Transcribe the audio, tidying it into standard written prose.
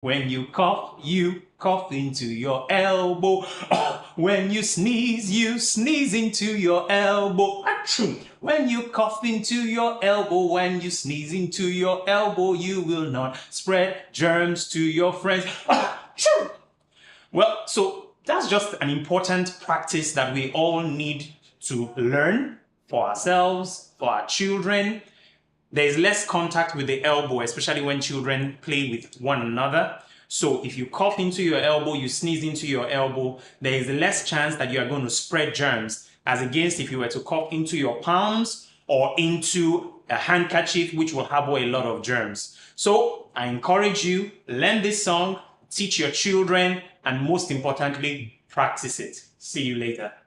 When you cough into your elbow. When you sneeze into your elbow. Achoo! When you cough into your elbow, when you sneeze into your elbow, you will not spread germs to your friends. Achoo! Well, so that's just an important practice that we all need to learn for ourselves, for our children. There's less contact with the elbow, especially when children play with one another. So if you cough into your elbow, you sneeze into your elbow, there is less chance that you are going to spread germs as against if you were to cough into your palms or into a handkerchief, which will harbor a lot of germs. So I encourage you, learn this song, teach your children, and most importantly, practice it. See you later.